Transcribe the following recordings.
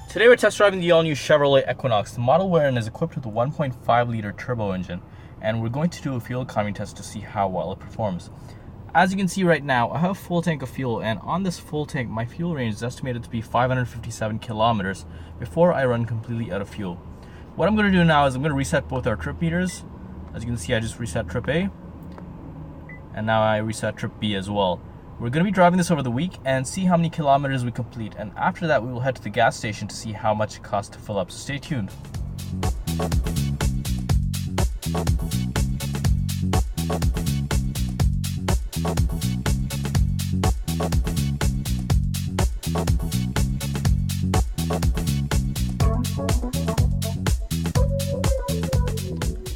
Today we're test driving the all-new Chevrolet Equinox. The model we're in is equipped with a 1.5-liter turbo engine, and we're going to do a fuel economy test to see how well it performs. As you can see right now, I have a full tank of fuel, and on this full tank, my fuel range is estimated to be 557 kilometers before I run completely out of fuel. What I'm going to do now is I'm going to reset both our trip meters. As you can see, I just reset trip A, and now I reset trip B as well. We're going to be driving this over the week and see how many kilometers we complete, and after that we will head to the gas station to see how much it costs to fill up, so stay tuned.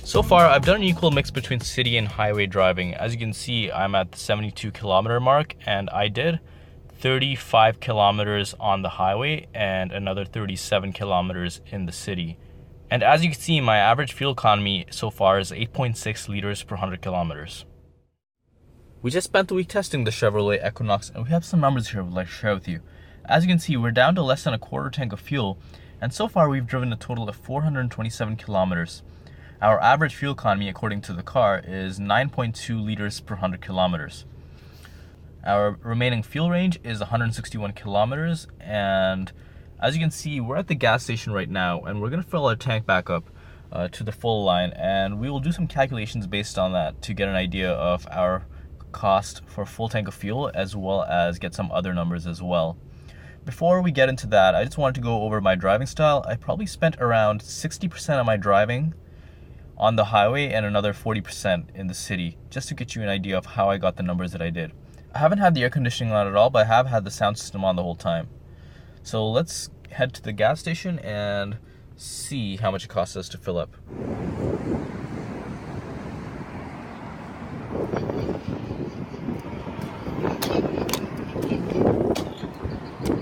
So far, I've done an equal mix between city and highway driving. As you can see, I'm at the 72 kilometer mark, and I did 35 kilometers on the highway and another 37 kilometers in the city. And as you can see, my average fuel economy so far is 8.6 liters per 100 kilometers. We just spent the week testing the Chevrolet Equinox, and we have some numbers here we'd like to share with you. As you can see, we're down to less than a quarter tank of fuel, and so far we've driven a total of 427 kilometers. Our average fuel economy, according to the car, is 9.2 liters per 100 kilometers. Our remaining fuel range is 161 kilometers, and as you can see, we're at the gas station right now, and we're going to fill our tank back up to the full line, and we will do some calculations based on that to get an idea of our cost for a full tank of fuel, as well as get some other numbers as well. Before we get into that, I just wanted to go over my driving style. I probably spent around 60% of my driving on the highway and another 40% in the city, just to get you an idea of how I got the numbers that I did. I haven't had the air conditioning on at all, but I have had the sound system on the whole time. So let's head to the gas station and see how much it costs us to fill up.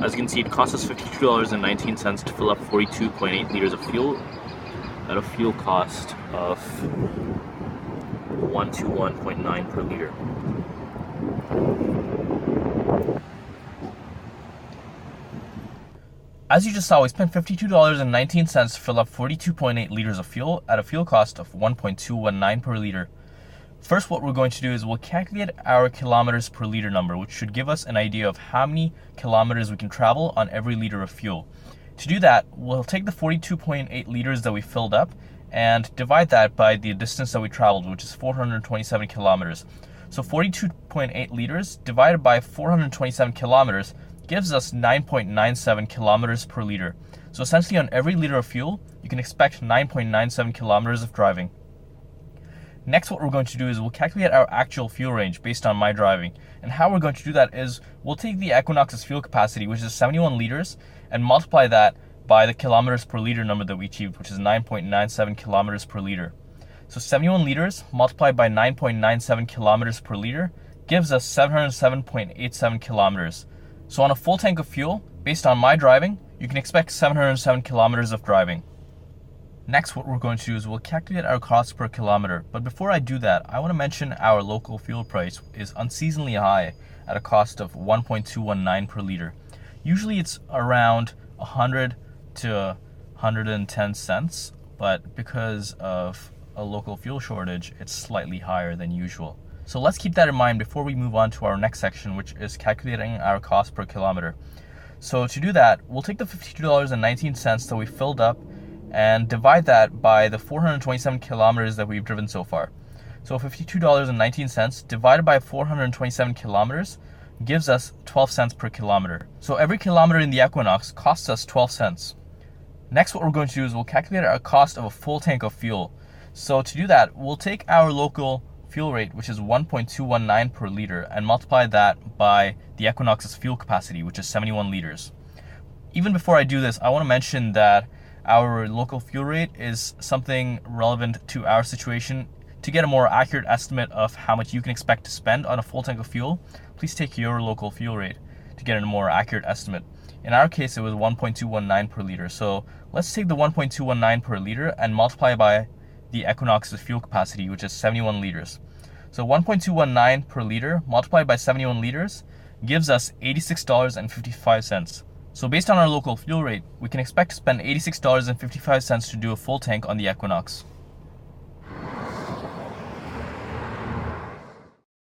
As you can see, it costs us $52.19 to fill up 42.8 liters of fuel at a fuel cost of 121.9 per liter. As you just saw, we spent $52.19 to fill up 42.8 liters of fuel at a fuel cost of 1.219 per liter. First, what we're going to do is we'll calculate our kilometers per liter number, which should give us an idea of how many kilometers we can travel on every liter of fuel. To do that, we'll take the 42.8 liters that we filled up and divide that by the distance that we traveled, which is 427 kilometers. So 42.8 liters divided by 427 kilometers gives us 9.97 kilometers per liter. So essentially on every liter of fuel, you can expect 9.97 kilometers of driving. Next, what we're going to do is we'll calculate our actual fuel range based on my driving. And how we're going to do that is we'll take the Equinox's fuel capacity, which is 71 liters, and multiply that by the kilometers per liter number that we achieved, which is 9.97 kilometers per liter. So 71 liters multiplied by 9.97 kilometers per liter gives us 707.87 kilometers. So on a full tank of fuel, based on my driving, you can expect 707 kilometers of driving. Next, what we're going to do is we'll calculate our cost per kilometer. But before I do that, I want to mention our local fuel price is unseasonably high at a cost of 1.219 per liter. Usually it's around 100 to 110 cents, but because of a local fuel shortage, it's slightly higher than usual. So let's keep that in mind before we move on to our next section, which is calculating our cost per kilometer. So to do that, we'll take the $52.19 that we filled up and divide that by the 427 kilometers that we've driven so far. So $52.19 divided by 427 kilometers gives us 12 cents per kilometer. So every kilometer in the Equinox costs us 12 cents. Next, what we're going to do is we'll calculate our cost of a full tank of fuel. So to do that, we'll take our local fuel rate, which is 1.219 per liter, and multiply that by the Equinox's fuel capacity, which is 71 liters. Even before I do this, I want to mention that our local fuel rate is something relevant to our situation. To get a more accurate estimate of how much you can expect to spend on a full tank of fuel, please take your local fuel rate to get a more accurate estimate. In our case, it was 1.219 per liter. So let's take the 1.219 per liter and multiply by the Equinox's fuel capacity, which is 71 liters. So 1.219 per liter multiplied by 71 liters gives us $86.55. So based on our local fuel rate, we can expect to spend $86.55 to do a full tank on the Equinox.